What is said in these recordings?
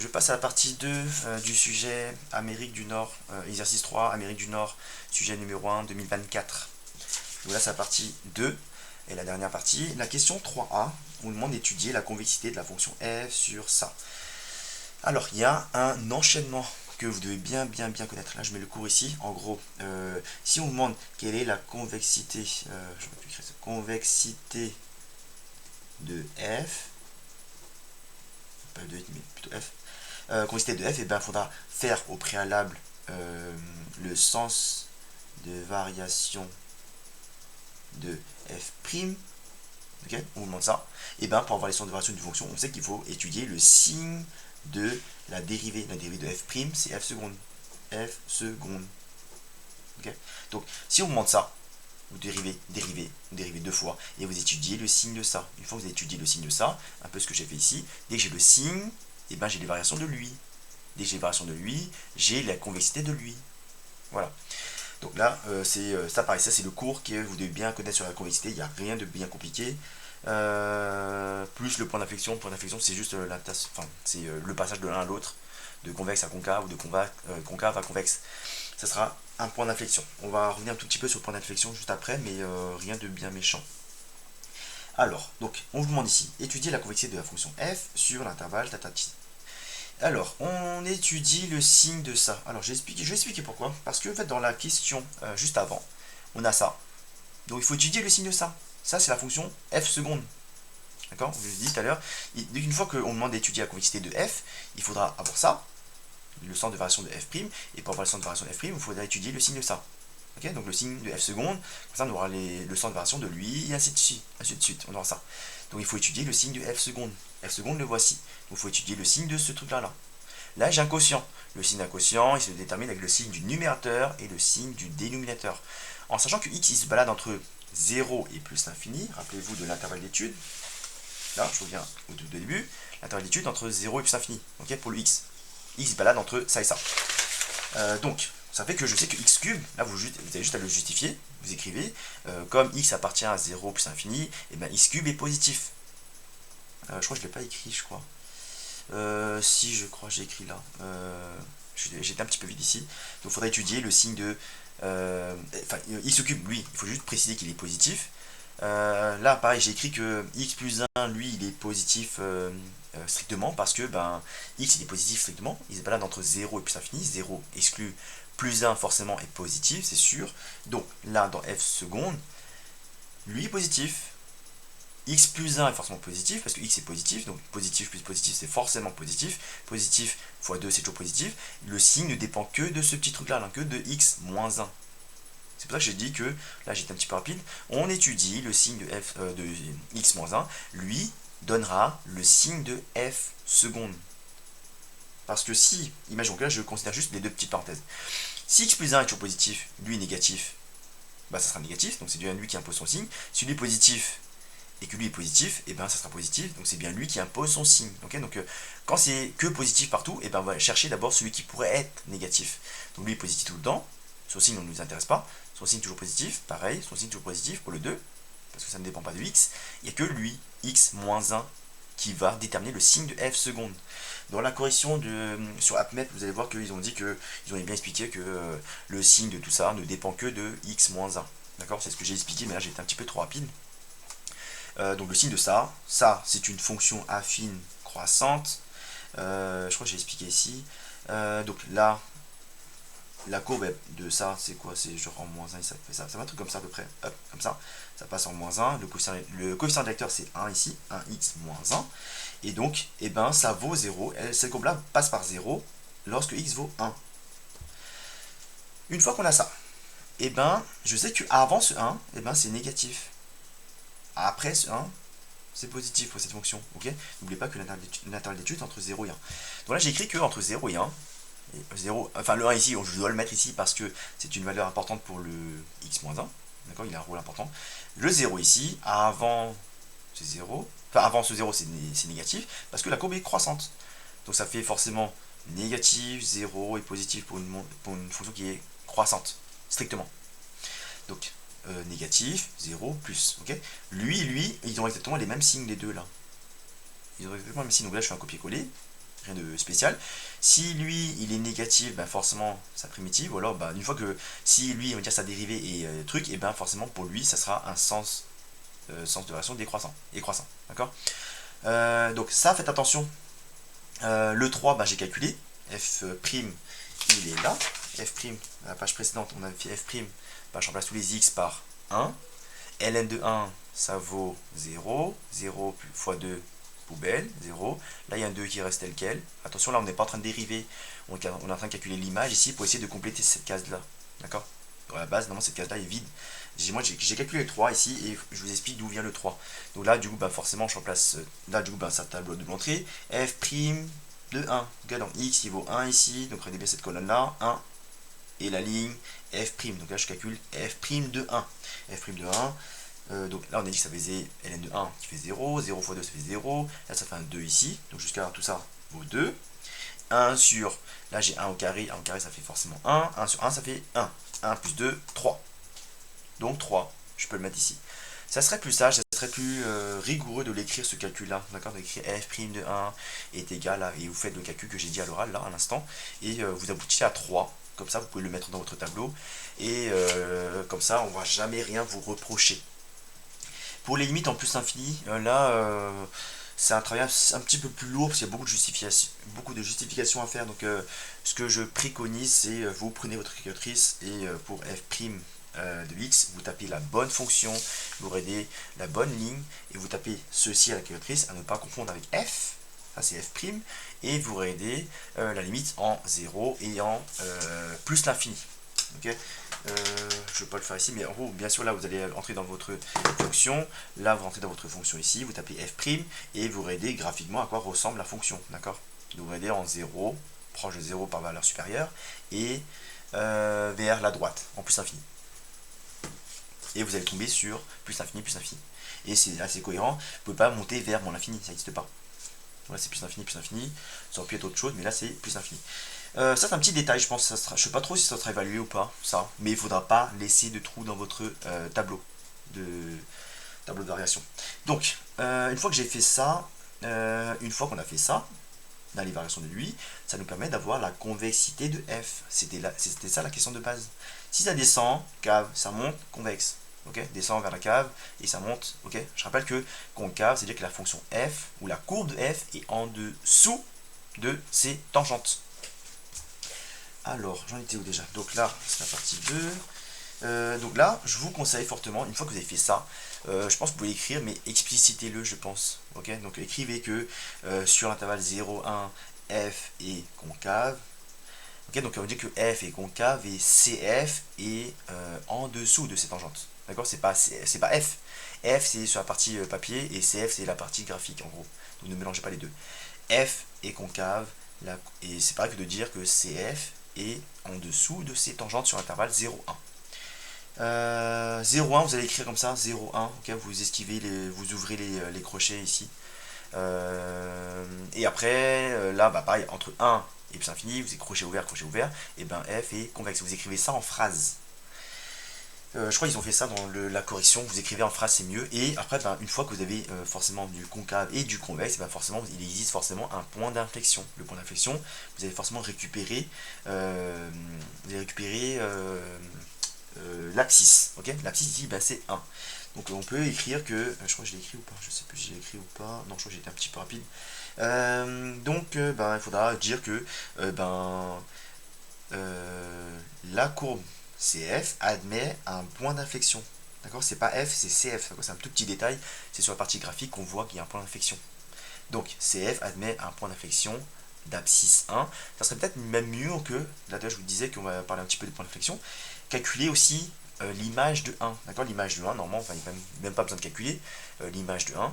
je passe à la partie 2 du sujet Amérique du Nord, exercice 3, Amérique du Nord, sujet numéro 1, 2024. Donc là, c'est la partie 2. Et la dernière partie, la question 3a, on nous demande d'étudier la convexité de la fonction f sur ça. Alors, il y a un enchaînement que vous devez bien connaître. Là, je mets le cours ici. En gros, si on vous demande quelle est la convexité, je vais écrire ça, convexité de f, pas de mais plutôt f, convexité de f, et bien il faudra faire au préalable le sens de variation de f', ok, on vous demande ça, et bien pour avoir les sens de variation d'une fonction, on sait qu'il faut étudier le signe de la dérivée de f', c'est f seconde, ok. Donc si on vous demande ça, vous dérivez deux fois, et vous étudiez le signe de ça. Une fois que vous avez étudié le signe de ça, un peu ce que j'ai fait ici, dès que j'ai le signe, et ben j'ai les variations de lui. Dès que j'ai les variations de lui, j'ai la convexité de lui. Voilà. Donc là, ça pareil, ça c'est le cours que vous devez bien connaître sur la convexité, il n'y a rien de bien compliqué. Plus le point d'inflexion, c'est juste c'est le passage de l'un à l'autre, de convexe à concave ou de concave à convexe. Ça sera un point d'inflexion. On va revenir un tout petit peu sur le point d'inflexion juste après, mais rien de bien méchant. Alors, donc, on vous demande ici, étudier la convexité de la fonction f sur l'intervalle tatati. Alors, on étudie le signe de ça. Alors, je vais expliquer pourquoi. Parce que, en fait, dans la question juste avant, on a ça. Donc, il faut étudier le signe de ça. Ça, c'est la fonction f seconde. D'accord? Je vous l'ai dit tout à l'heure. Une fois qu'on demande d'étudier la convexité de f, il faudra avoir ça, le sens de variation de f', et pour avoir le sens de variation de f', il faudra étudier le signe de ça. Okay, donc le signe de f seconde, comme ça on aura le sens de variation de lui, et ainsi de suite, on aura ça. Donc il faut étudier le signe de f seconde. F seconde, le voici. Donc il faut étudier le signe de ce truc-là. Là, j'ai un quotient. Le signe d'un quotient, il se détermine avec le signe du numérateur et le signe du dénominateur. En sachant que x, il se balade entre 0 et plus l'infini, rappelez-vous de l'intervalle d'étude. Là, je reviens au début, l'intervalle d'étude entre 0 et plus l'infini, okay, pour le x. X se balade entre ça et ça. Donc, ça fait que je sais que x cube, là vous avez juste à le justifier, vous écrivez, comme x appartient à 0 plus infini, et bien x cube est positif. Je crois que je ne l'ai pas écrit, je crois. Si, je crois, j'ai écrit là. J'étais un petit peu vite ici. Donc il faudra étudier le signe de... x cube, lui, il faut juste préciser qu'il est positif. Là, pareil, j'ai écrit que x plus 1, lui, il est positif strictement, parce que x il est positif strictement, il se balade entre 0 et plus infini, 0 exclut plus 1 forcément est positif, c'est sûr. Donc là, dans f seconde, lui est positif, x plus 1 est forcément positif, parce que x est positif, donc positif plus positif c'est forcément positif, positif fois 2 c'est toujours positif, le signe ne dépend que de ce petit truc là, que de x moins 1. C'est pour ça que j'ai dit que, là j'étais un petit peu rapide, on étudie le signe de x moins 1, lui donnera le signe de f seconde. Parce que si, imaginons que là je considère juste les deux petites parenthèses, si x plus 1 est toujours positif, lui est négatif, ça sera négatif, donc c'est bien lui qui impose son signe. Si lui est positif et que lui est positif, et ça sera positif, donc c'est bien lui qui impose son signe. Okay, donc quand c'est que positif partout, on va chercher d'abord celui qui pourrait être négatif. Donc lui est positif tout le temps, son signe on ne nous intéresse pas, son signe toujours positif, pareil, son signe toujours positif pour le 2, parce que ça ne dépend pas de x, il n'y a que lui, x moins 1, qui va déterminer le signe de f seconde. Dans la correction sur AppMet, vous allez voir qu'ils ont dit ils ont bien expliqué que le signe de tout ça ne dépend que de x moins 1. D'accord, c'est ce que j'ai expliqué, mais là j'ai été un petit peu trop rapide. Donc le signe de ça c'est une fonction affine croissante. Je crois que j'ai expliqué ici. Donc là, la courbe de ça, c'est quoi? C'est genre en moins 1 et ça fait ça. Ça va un truc comme ça à peu près. Hop, comme ça. Ça passe en moins 1. Le coefficient de vecteur, c'est 1 ici. 1x moins 1. Et donc, ça vaut 0. Cette courbe-là passe par 0 lorsque x vaut 1. Une fois qu'on a ça, je sais qu'avant ce 1, c'est négatif. Après ce 1, c'est positif pour cette fonction. Ok, n'oubliez pas que l'intervalle d'étude est entre 0 et 1. Donc là, j'ai écrit que entre 0 et 1, le 1 ici, je dois le mettre ici parce que c'est une valeur importante pour le x-1. D'accord, il a un rôle important. Le 0 ici, avant c'est 0. Enfin, avant ce 0, c'est négatif parce que la courbe est croissante. Donc ça fait forcément négatif, 0 et positif pour une fonction qui est croissante, strictement. Donc, négatif, 0, plus. Okay, lui, ils ont exactement les mêmes signes, les deux là. Ils ont exactement les mêmes signes. Donc là, je fais un copier-coller. rien de spécial. Si lui, il est négatif, ben forcément, sa primitive, ou alors, ben, une fois que, si lui, on va dire sa dérivée est truc, et ben forcément, pour lui, ça sera un sens de variation décroissant et croissant, d'accord. Donc ça, faites attention. Le 3, ben, j'ai calculé, f', il est là, f', la page précédente, on a fait f', ben, je remplace tous les x par 1, ln de 1, ça vaut 0, 0 fois 2, poubelle, 0. Là, il y a un 2 qui reste tel quel. Attention, là, on n'est pas en train de dériver. On est en train de calculer l'image ici pour essayer de compléter cette case-là. D'accord. À la base, normalement, cette case-là est vide. Moi, j'ai calculé le 3 ici et je vous explique d'où vient le 3. Donc là, du coup, bah, forcément, je remplace. Là, du coup, bah, ça tableau de l'entrée. F' de 1. Donc, x, il vaut 1 ici. Donc, regardez bien cette colonne-là. 1. Et la ligne F'. Donc là, je calcule F' de 1. F' de 1. Donc là on a dit que ça faisait ln de 1 qui fait 0, 0 fois 2 ça fait 0, là ça fait un 2 ici, donc jusqu'à tout ça vaut 2, 1 sur, là j'ai 1 au carré ça fait forcément 1, 1 sur 1 ça fait 1, 1 plus 2, 3, donc 3, je peux le mettre ici. Ça serait plus sage, ça serait plus rigoureux de l'écrire ce calcul là, d'accord, d'écrire f' de 1 est égal à, et vous faites le calcul que j'ai dit à l'oral là à l'instant, et vous aboutissez à 3, comme ça vous pouvez le mettre dans votre tableau, et comme ça on ne va jamais rien vous reprocher. Pour les limites en plus infini, là, c'est un travail un petit peu plus lourd parce qu'il y a beaucoup de justifications à faire. Donc, ce que je préconise, c'est vous prenez votre calculatrice et pour f' de x, vous tapez la bonne fonction, vous regardez la bonne ligne et vous tapez ceci à la calculatrice, à ne pas confondre avec f. Ça c'est f', et vous regardez la limite en 0 et en plus l'infini. Okay, je ne vais pas le faire ici, mais en gros, bien sûr, là, vous allez entrer dans votre fonction. Là, vous rentrez dans votre fonction ici, vous tapez f' et vous regardez graphiquement à quoi ressemble la fonction. D'accord. Donc, vous regardez en 0, proche de 0 par valeur supérieure, et vers la droite, en plus infini. Et vous allez tomber sur plus infini, plus infini. Et c'est assez cohérent. Vous ne pouvez pas monter vers moins l'infini, ça n'existe pas. Voilà, c'est plus infini, plus infini. Ça aurait pu être autre chose, mais là, c'est plus infini. Ça c'est un petit détail, je pense que ça sera, je sais pas trop si ça sera évalué ou pas, ça, mais il faudra pas laisser de trou dans votre tableau de variation. Donc, une fois que j'ai fait ça, une fois qu'on a fait ça, dans les variations de lui, ça nous permet d'avoir la convexité de f. C'était ça la question de base. Si ça descend, cave, ça monte, convexe. Ok, descend vers la cave et ça monte. Ok, je rappelle que concave, c'est-à-dire que la fonction f ou la courbe de f est en dessous de ses tangentes. Alors, j'en étais où déjà? Donc là, c'est la partie 2. Donc là, je vous conseille fortement, une fois que vous avez fait ça, je pense que vous pouvez écrire, mais explicitez-le, je pense. Ok, donc écrivez que sur l'intervalle 0, 1, f est concave. Ok, donc on dit que f est concave et cf est en dessous de ses tangentes. D'accord, c'est pas f. F c'est sur la partie papier et cf c'est la partie graphique en gros. Donc ne mélangez pas les deux. F est concave et c'est pareil que de dire que cf est en dessous de ses tangentes sur l'intervalle 0, 1. 0, 1, vous allez écrire comme ça, 0, 1, okay, vous esquivez, vous ouvrez les crochets ici. Et après, là, bah, pareil, entre 1 et plus infini, vous avez crochet ouvert, et ben f est convexe. Vous écrivez ça en phrase. Je crois qu'ils ont fait ça dans la correction, vous écrivez en phrase, c'est mieux. Et après, ben, une fois que vous avez forcément du concave et du convexe, ben, forcément, il existe forcément un point d'inflexion. Le point d'inflexion, vous allez forcément récupérer, l'abscisse. Okay, l'abscisse ici, ben, c'est 1. Donc on peut écrire que, je crois que je l'ai écrit ou pas, je sais plus si j'ai écrit ou pas, non je crois que j'ai été un petit peu rapide. Ben, il faudra dire que la courbe CF admet un point d'inflexion. D'accord, c'est pas F, c'est CF. C'est un tout petit détail, c'est sur la partie graphique qu'on voit qu'il y a un point d'inflexion. Donc CF admet un point d'inflexion d'abscisse 1. Ça serait peut-être même mieux que, là je vous disais qu'on va parler un petit peu des points d'inflexion, calculer aussi l'image de 1. D'accord, l'image de 1, normalement, enfin, il n'y a même pas besoin de calculer l'image de 1.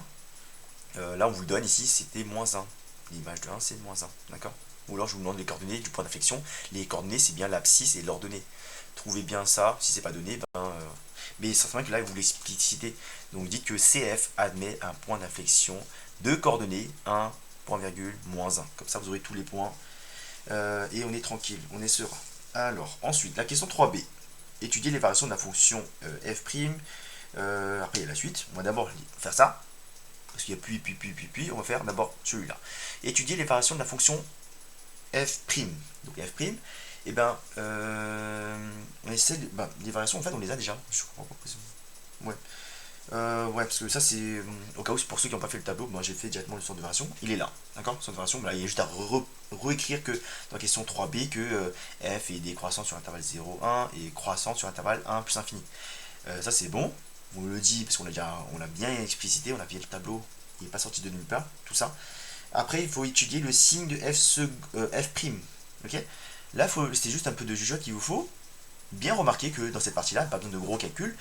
Là, on vous le donne ici, c'était moins 1. L'image de 1, c'est moins 1. D'accord. Ou alors, je vous demande les coordonnées du point d'inflexion. Les coordonnées, c'est bien l'abscisse et l'ordonnée. Trouvez bien ça. Si c'est pas donné, mais certainement que là, vous l'explicitez. Donc, dites que CF admet un point d'inflexion de coordonnées 1, point virgule, moins 1. Comme ça, vous aurez tous les points. Et on est tranquille, on est serein. Alors, ensuite, la question 3b. Étudier les variations de la fonction f'. Après, il y a la suite. On va d'abord faire ça. parce qu'il y a puis, on va faire d'abord celui-là. Étudier les variations de la fonction f'. Donc f', et ben, on essaie de, les variations, en fait, on les a déjà. Je crois pas. Ouais. Ouais, parce que ça, c'est au cas où, pour ceux qui n'ont pas fait le tableau, moi j'ai fait directement le centre de variation. Il est là, d'accord? Le centre de variation, il y a juste à réécrire que dans la question 3b, que f est décroissant sur intervalle 0, 1 et croissant sur intervalle 1 plus infini. Ça, c'est bon. On le dit parce qu'on l'a bien explicité, on a fait le tableau, il n'est pas sorti de nulle part, tout ça. Après, il faut étudier le signe de f'. Ok? Là, c'était juste un peu de jugeote qu'il vous faut. Bien remarquer que dans cette partie-là, pas besoin de gros calculs.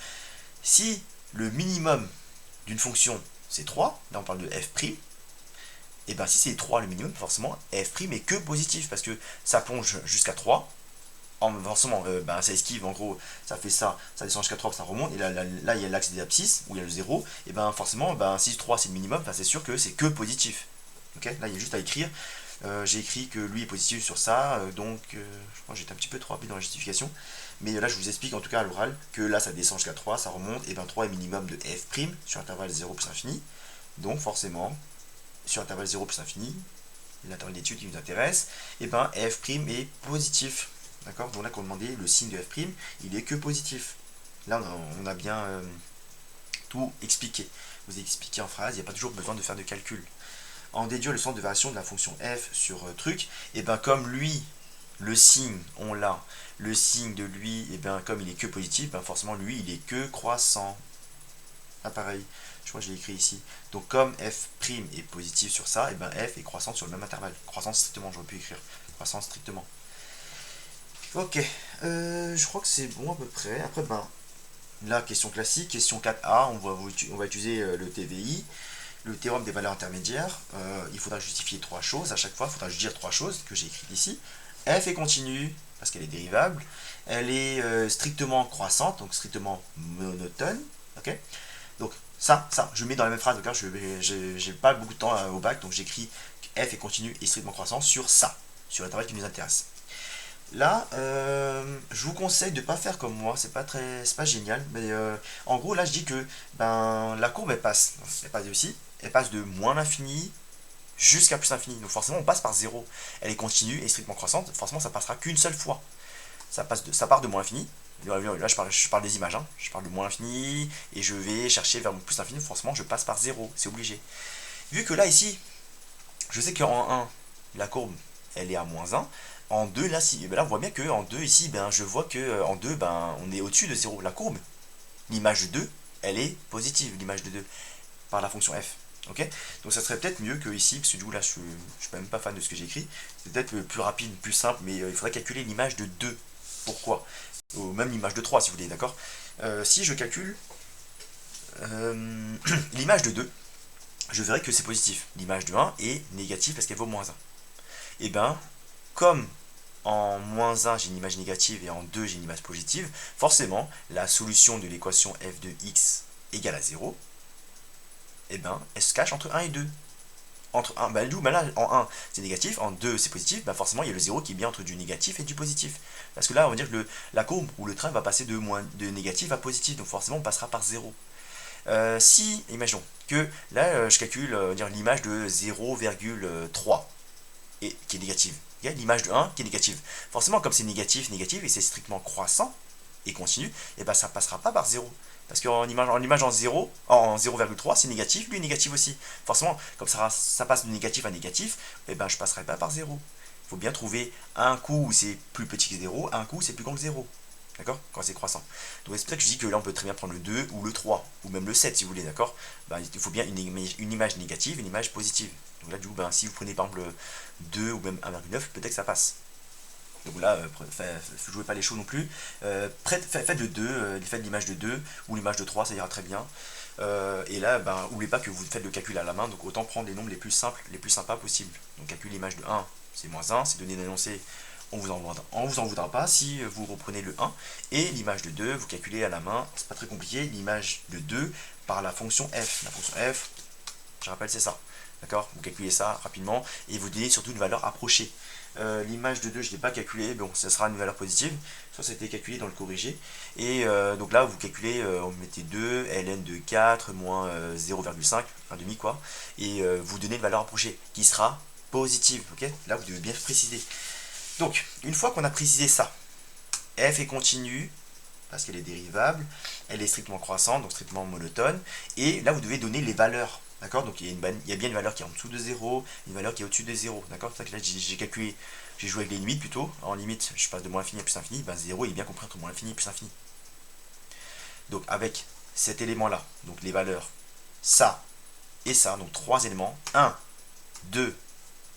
Si le minimum d'une fonction c'est 3, là on parle de f', et bien si c'est 3 le minimum, forcément f' est que positif parce que ça plonge jusqu'à 3. Forcément, ça esquive, en gros, ça fait ça descend jusqu'à 3, ça remonte, et là il y a l'axe des abscisses, où il y a le 0, et ben forcément, si 3 c'est le minimum, c'est sûr que c'est que positif. Okay, là il y a juste à écrire. J'ai écrit que lui est positif sur ça, donc je crois que j'étais un petit peu trop rapide dans la justification. Mais là je vous explique en tout cas à l'oral que là ça descend jusqu'à 3, ça remonte, et bien 3 est minimum de f' sur intervalle 0 plus infini. Donc forcément, sur intervalle 0 plus infini, l'intervalle d'étude qui nous intéresse, et ben f' est positif. D'accord? Donc là qu'on demandait le signe de f', il est que positif. Là on a bien tout expliqué. Vous expliqué en phrase, il n'y a pas toujours besoin de faire de calcul. En déduire le centre de variation de la fonction f sur truc, et bien comme lui, le signe, on l'a, le signe de lui, et bien comme il est que positif, ben forcément lui il est que croissant. Ah pareil, je crois que je l'ai écrit ici. Donc comme f' est positif sur ça, et ben f est croissant sur le même intervalle. Croissance strictement, j'aurais pu écrire. Croissance strictement. Ok, je crois que c'est bon à peu près. Après, la question classique, question 4a, on va utiliser le TVI. Le théorème des valeurs intermédiaires, il faudra justifier 3 choses. À chaque fois, il faudra dire 3 choses que j'ai écrites ici. F est continue, parce qu'elle est dérivable. Elle est strictement croissante, donc strictement monotone. Ok. Donc ça, je mets dans la même phrase. Je n'ai pas beaucoup de temps au bac, donc j'écris F est continue et strictement croissant sur ça, sur l'intervalle qui nous intéresse. Là, je vous conseille de ne pas faire comme moi, c'est pas génial, mais en gros là je dis que la courbe elle passe ici, elle passe de moins l'infini jusqu'à plus l'infini, donc forcément on passe par 0, elle est continue et strictement croissante, forcément ça passera qu'une seule fois, ça part de moins l'infini, là je parle des images, hein. Je parle de moins l'infini et je vais chercher vers plus l'infini, forcément je passe par 0, c'est obligé. Vu que là ici, je sais qu'en 1, la courbe elle est à moins 1, en 2, là, on voit bien qu'en 2, ici, je vois qu'en 2, on est au-dessus de 0. La courbe, l'image de 2, elle est positive, l'image de 2, par la fonction f. Ok? Donc ça serait peut-être mieux que ici, parce que du coup, là, je suis même pas fan de ce que j'ai écrit. C'est peut-être plus rapide, plus simple, mais il faudrait calculer l'image de 2. Pourquoi? Ou même l'image de 3, si vous voulez, d'accord? Si je calcule l'image de 2, je verrai que c'est positif. L'image de 1 est négative parce qu'elle vaut moins 1. Et comme en moins 1 j'ai une image négative et en 2 j'ai une image positive, forcément la solution de l'équation f de x égale à 0, elle se cache entre 1 et 2. Entre 1, là en 1 c'est négatif, en 2 c'est positif, forcément il y a le 0 qui est bien entre du négatif et du positif. Parce que là on va dire que la courbe ou le train va passer de négatif à positif, donc forcément on passera par 0. Si, imaginons que là je calcule l'image de 0,3 et qui est négative. Il y a l'image de 1 qui est négative. Forcément, comme c'est négatif, et c'est strictement croissant et continu, et ça passera pas par 0. Parce qu'en image en 0, en 0,3, c'est négatif, lui est négatif aussi. Forcément, comme ça passe de négatif à négatif, je passerai pas par 0. Il faut bien trouver un coup où c'est plus petit que 0, un coup où c'est plus grand que 0. D'accord? Quand c'est croissant. Donc c'est pour ça que je dis que là on peut très bien prendre le 2 ou le 3, ou même le 7 si vous voulez, d'accord? Il faut bien une image négative, une image positive. Donc là du coup, si vous prenez par exemple 2 ou même 1,9, peut-être que ça passe. Donc là, ne jouez pas les chauds non plus. Faites le 2, faites l'image de 2 ou l'image de 3, ça ira très bien. Et là, n'oubliez pas que vous faites le calcul à la main, donc autant prendre les nombres les plus simples, les plus sympas possibles. Donc calcul l'image de 1, c'est moins 1, c'est donné d'énoncer. On vous en voudra pas si vous reprenez le 1 et l'image de 2, vous calculez à la main, c'est pas très compliqué, l'image de 2 par la fonction f. La fonction f, je rappelle c'est ça, D'accord? Vous calculez ça rapidement et vous donnez surtout une valeur approchée. L'image de 2, je ne l'ai pas calculé, bon, ça sera une valeur positive, soit ça a été calculé dans le corrigé. Et donc là, vous calculez, vous mettez 2, ln de 4, moins 0,5, un demi quoi, et vous donnez une valeur approchée qui sera positive. Ok, là, vous devez bien préciser. Donc, une fois qu'on a précisé ça, f est continue, parce qu'elle est dérivable, elle est strictement croissante, donc strictement monotone, et là, vous devez donner les valeurs. D'accord? Donc il y a bien une valeur qui est en dessous de 0, une valeur qui est au-dessus de 0. D'accord? C'est ça que là j'ai calculé, j'ai joué avec les limites plutôt. En limite, je passe de moins infini à plus infini, ben 0 il est bien compris entre moins infini et plus infini. Donc avec cet élément-là, donc les valeurs, ça et ça, donc trois éléments, 1, 2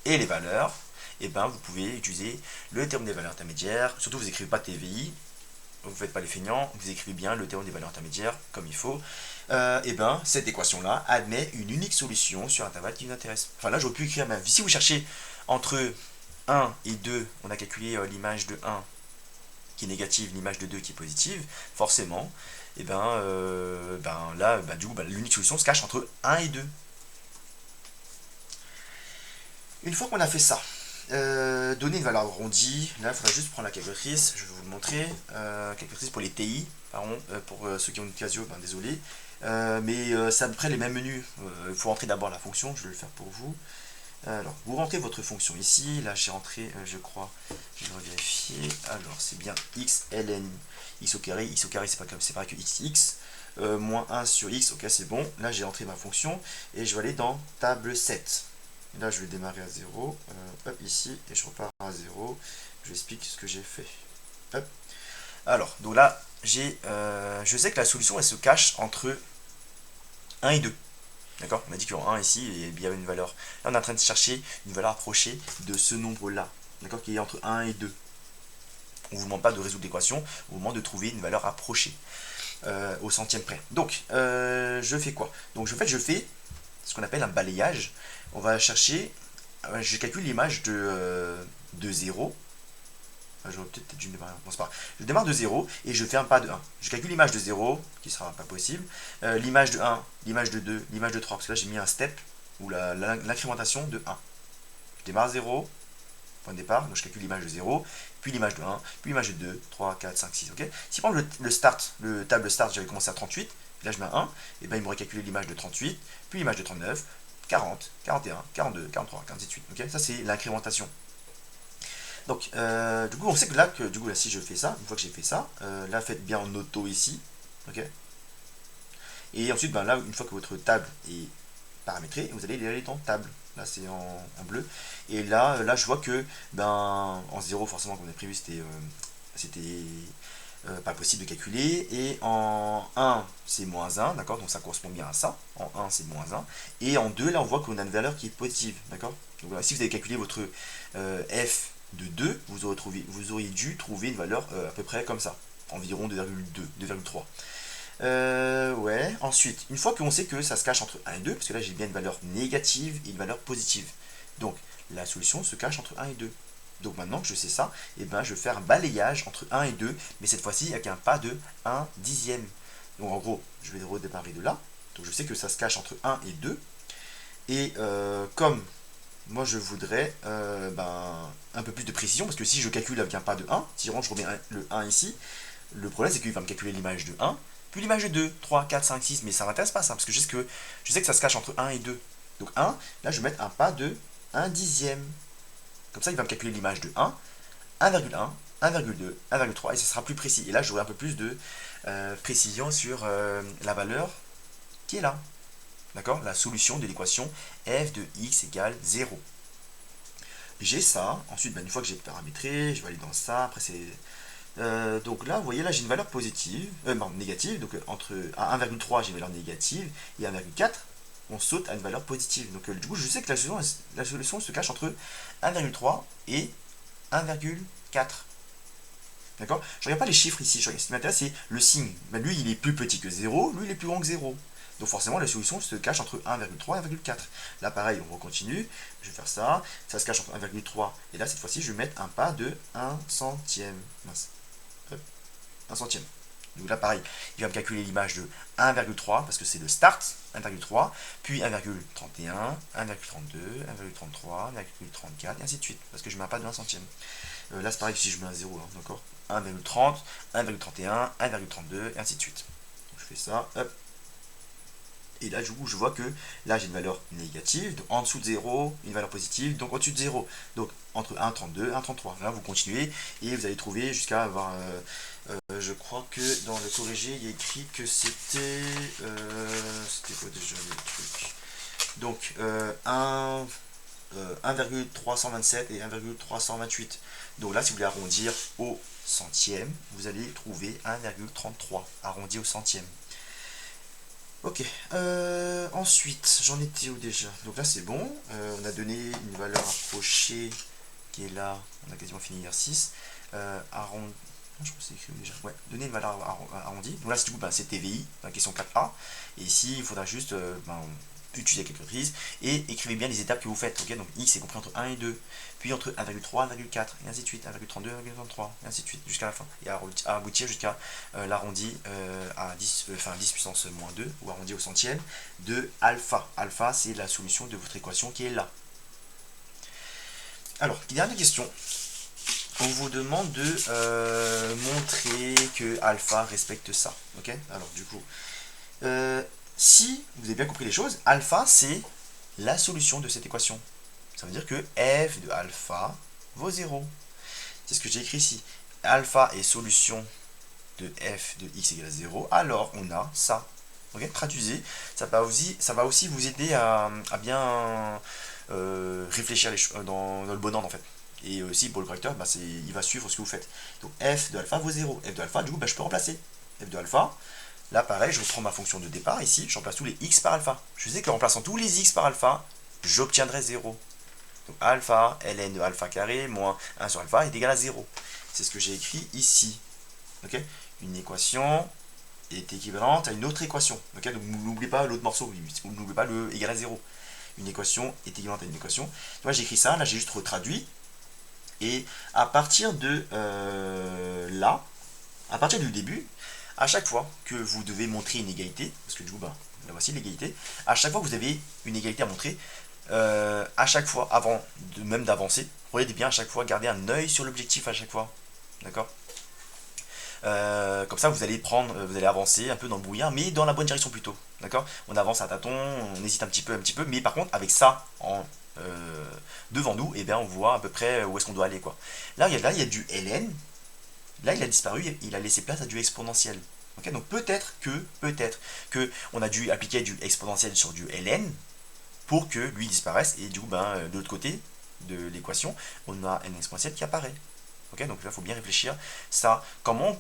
et les valeurs, et ben vous pouvez utiliser le théorème des valeurs intermédiaires. Surtout vous n'écrivez pas TVI, vous ne faites pas les feignants, vous écrivez bien le théorème des valeurs intermédiaires comme il faut. Et ben cette équation-là admet une unique solution sur un intervalle qui vous intéresse. Enfin là, j'aurais pu écrire même. Si vous cherchez entre 1 et 2, on a calculé l'image de 1 qui est négative, l'image de 2 qui est positive, forcément, et là, du coup, l'unique solution se cache entre 1 et 2. Une fois qu'on a fait ça, donner une valeur arrondie, là il faudra juste prendre la calculatrice, je vais vous le montrer, calculatrice pour les TI, pardon, pour ceux qui ont une Casio, désolé, mais c'est à peu près les mêmes menus, il faut rentrer d'abord la fonction, je vais le faire pour vous. Alors, vous rentrez votre fonction ici, là j'ai rentré, je crois, je vais revérifier, alors c'est bien x ln x au carré c'est pareil que xx, moins 1 sur x, ok c'est bon, là j'ai rentré ma fonction, et je vais aller dans table 7. Là, je vais démarrer à 0, hop, ici, et je repars à 0. Je vous explique ce que j'ai fait. Hop. Alors, donc là, je sais que la solution, elle se cache entre 1 et 2. D'accord? On a dit qu'en 1 ici, il y avait une valeur. Là, on est en train de chercher une valeur approchée de ce nombre-là. D'accord? Qui est entre 1 et 2. On ne vous demande pas de résoudre l'équation, on vous demande de trouver une valeur approchée au centième près. Donc, je fais quoi? Donc, je fais ce qu'on appelle un balayage. On va chercher, je calcule l'image de 0. J'aurais peut-être dû démarrer. Bon, c'est pas grave. Je démarre de 0 et je fais un pas de 1. Je calcule l'image de 0, qui sera pas possible, l'image de 1, l'image de 2, l'image de 3, parce que là j'ai mis un step, ou l'incrémentation de 1. Je démarre à 0, point de départ, donc je calcule l'image de 0, puis l'image de 1, puis l'image de 2, 3, 4, 5, 6, ok. Si par exemple le table start, j'avais commencé à 38, là je mets un 1, et ben il m'aurait calculé l'image de 38, puis l'image de 39, 40, 41, 42, 43, 48, ok. Ça c'est l'incrémentation. Donc, du coup, on sait que là, si je fais ça, une fois que j'ai fait ça, là, faites bien en auto ici, ok. Et ensuite, là, une fois que votre table est paramétrée, vous allez aller dans table. Là, c'est en bleu. Et là, je vois que, en 0, forcément, comme on a prévu, c'était pas possible de calculer. Et en 1, c'est moins 1, d'accord. Donc, ça correspond bien à ça. En 1, c'est moins 1. Et en 2, là, on voit qu'on a une valeur qui est positive, d'accord. Donc, si vous avez calculé votre f de 2, vous auriez dû trouver une valeur à peu près comme ça, environ 2,2, 2,3. Ouais, ensuite, une fois qu'on sait que ça se cache entre 1 et 2, parce que là j'ai bien une valeur négative et une valeur positive, donc la solution se cache entre 1 et 2. Donc maintenant que je sais ça, et je vais faire un balayage entre 1 et 2, mais cette fois-ci avec un pas de 1 dixième. Donc en gros, je vais redémarrer de là, donc je sais que ça se cache entre 1 et 2, et comme moi je voudrais un peu plus de précision, parce que si je calcule avec un pas de 1, si je remets le 1 ici, le problème c'est qu'il va me calculer l'image de 1, puis l'image de 2, 3, 4, 5, 6, mais ça ne m'intéresse pas ça, parce que je sais que ça se cache entre 1 et 2. Donc 1, là je vais mettre un pas de 1 dixième. Comme ça il va me calculer l'image de 1, 1,1, 1,2, 1,3, et ça sera plus précis. Et là j'aurai un peu plus de précision sur la valeur qui est là. D'accord? La solution de l'équation f de x égale 0. J'ai ça. Ensuite, une fois que j'ai paramétré, je vais aller dans ça. Après, c'est. Donc là, vous voyez, là, j'ai une valeur positive, négative. Donc, à 1,3, j'ai une valeur négative. Et à 1,4, on saute à une valeur positive. Donc, du coup, je sais que la solution se cache entre 1,3 et 1,4. D'accord? Je ne regarde pas les chiffres ici. Ce qui m'intéresse, c'est le signe. Lui, il est plus petit que 0. Lui, il est plus grand que 0. Donc forcément, la solution se cache entre 1,3 et 1,4. Là, pareil, on continue. Je vais faire ça. Ça se cache entre 1,3. Et là, cette fois-ci, je vais mettre un pas de 1 centième. Mince. Hop. 1 centième. Donc là, pareil, il va me calculer l'image de 1,3 parce que c'est le start, 1,3, puis 1,31, 1,32, 1,33, 1,34, et ainsi de suite, parce que je ne mets pas de 1 centième. Là, c'est pareil si je mets un 0, hein, d'accord, 1,30, 1,31, 1,32, et ainsi de suite. Donc, je fais ça, hop. Et là, du coup, je vois que là, j'ai une valeur négative, donc en dessous de 0, une valeur positive, donc au-dessus de 0. Donc entre 1,32 et 1,33. Là, vous continuez et vous allez trouver jusqu'à avoir... je crois que dans le corrigé, il y a écrit que c'était... c'était quoi déjà le truc? Donc 1,327 et 1,328. Donc là, si vous voulez arrondir au centième, vous allez trouver 1,33 arrondi au centième. Ok, ensuite, j'en étais où déjà? Donc là c'est bon, on a donné une valeur approchée qui est là, on a quasiment fini l'exercice. Arrondi, je crois que c'est écrit déjà. Ouais, donner une valeur arrondie. Donc là c'est du coup c'est TVI, la question 4A. Et ici il faudra juste utiliser quelques reprises et écrivez bien les étapes que vous faites. Ok, donc X est compris entre 1 et 2, puis entre 1,3 et 1,4, et ainsi de suite, 1,32, 1,33, et ainsi de suite, jusqu'à la fin. Et à aboutir jusqu'à l'arrondi à 10, 10 puissance moins 2, ou arrondi au centième, de alpha. Alpha, c'est la solution de votre équation qui est là. Alors, dernière question. On vous demande de montrer que alpha respecte ça. Ok, alors du coup, si vous avez bien compris les choses, alpha c'est la solution de cette équation. Ça veut dire que f de alpha vaut 0. C'est ce que j'ai écrit ici. Alpha est solution de f de x égale à 0, alors on a ça. Ok, traduisez, ça va aussi vous aider à bien réfléchir dans le bon ordre en fait. Et aussi pour le correcteur, il va suivre ce que vous faites. Donc f de alpha vaut 0. F de alpha, du coup, je peux remplacer. F de alpha, là pareil, je reprends ma fonction de départ ici, je remplace tous les x par alpha. Je sais qu'en remplaçant tous les x par alpha, j'obtiendrai 0. Donc alpha, ln de alpha carré moins 1 sur alpha est égal à 0. C'est ce que j'ai écrit ici. Okay, une équation est équivalente à une autre équation. Okay, donc n'oubliez pas l'autre morceau, n'oubliez pas le égal à 0. Une équation est équivalente à une équation. Moi j'ai écrit ça, là j'ai juste retraduit. Et à partir de là, à partir du début, à chaque fois que vous devez montrer une égalité, parce que du coup, là voici l'égalité, à chaque fois que vous avez une égalité à montrer, à chaque fois, avant même d'avancer, regardez bien à chaque fois, gardez un œil sur l'objectif à chaque fois. D'accord, comme ça, vous allez avancer un peu dans le brouillard, mais dans la bonne direction plutôt. D'accord, on avance à tâtons, on hésite un petit peu, mais par contre, avec ça devant nous, et bien on voit à peu près où est-ce qu'on doit aller, quoi. Là, il y a du ln. Là, il a disparu, il a laissé place à du exponentiel. Okay, donc peut-être que on a dû appliquer du exponentiel sur du ln pour que lui disparaisse, et du coup, de l'autre côté de l'équation, on a un exponentiel qui apparaît. Okay, donc là, il faut bien réfléchir ça. Comment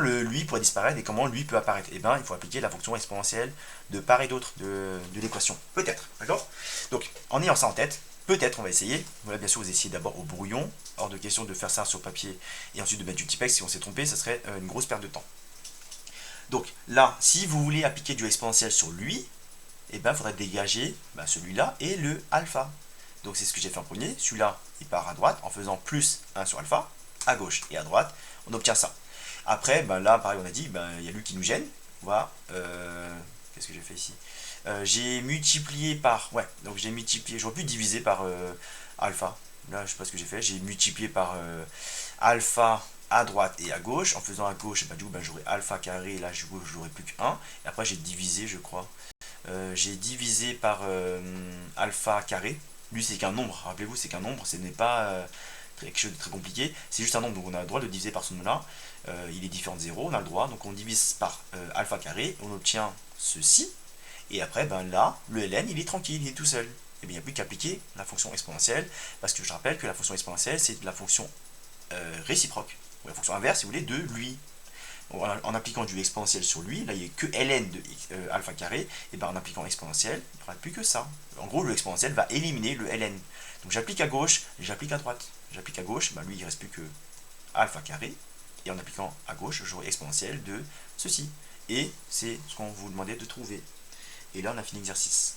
lui pourrait disparaître et comment lui peut apparaître? Et bien, il faut appliquer la fonction exponentielle de part et d'autre de l'équation. Peut-être, d'accord? Donc, en ayant ça en tête, peut-être on va essayer. Voilà, bien sûr, vous essayez d'abord au brouillon. Hors de question de faire ça sur papier et ensuite de mettre du typex. Si on s'est trompé, ça serait une grosse perte de temps. Donc là, si vous voulez appliquer du exponentiel sur lui, et ben, il faudrait dégager celui-là et le alpha. Donc c'est ce que j'ai fait en premier. Celui-là, il part à droite en faisant plus 1 sur alpha. À gauche et à droite, on obtient ça. Après, là, pareil, on a dit, il y a lui qui nous gêne. Voilà. Qu'est-ce que j'ai fait ici? J'ai multiplié par... Ouais, donc j'ai multiplié... J'aurais pu diviser par alpha. Là, je sais pas ce que j'ai fait. J'ai multiplié par alpha à droite et à gauche. En faisant à gauche, du coup, j'aurai alpha carré. Là, je n'aurai plus que 1. Et après, j'ai divisé, je crois. J'ai divisé par alpha carré. Lui, c'est qu'un nombre. Rappelez-vous, c'est qu'un nombre. Ce n'est pas quelque chose de très compliqué. C'est juste un nombre. Donc, on a le droit de diviser par ce nombre-là. Il est différent de 0. On a le droit. Donc, on divise par alpha carré. On obtient ceci. Et après, là, le ln, il est tranquille. Il est tout seul. Et bien, il n'y a plus qu'à appliquer la fonction exponentielle. Parce que je rappelle que la fonction exponentielle, c'est la fonction réciproque. Ou la fonction inverse, si vous voulez, de lui. En appliquant du exponentiel sur lui, là il n'y a que ln de alpha carré, et en appliquant exponentiel, il n'y aura plus que ça. En gros, le exponentiel va éliminer le ln. Donc j'applique à gauche, j'applique à droite. J'applique à gauche, lui il ne reste plus que alpha carré, et en appliquant à gauche, j'aurai exponentiel de ceci. Et c'est ce qu'on vous demandait de trouver. Et là on a fini l'exercice.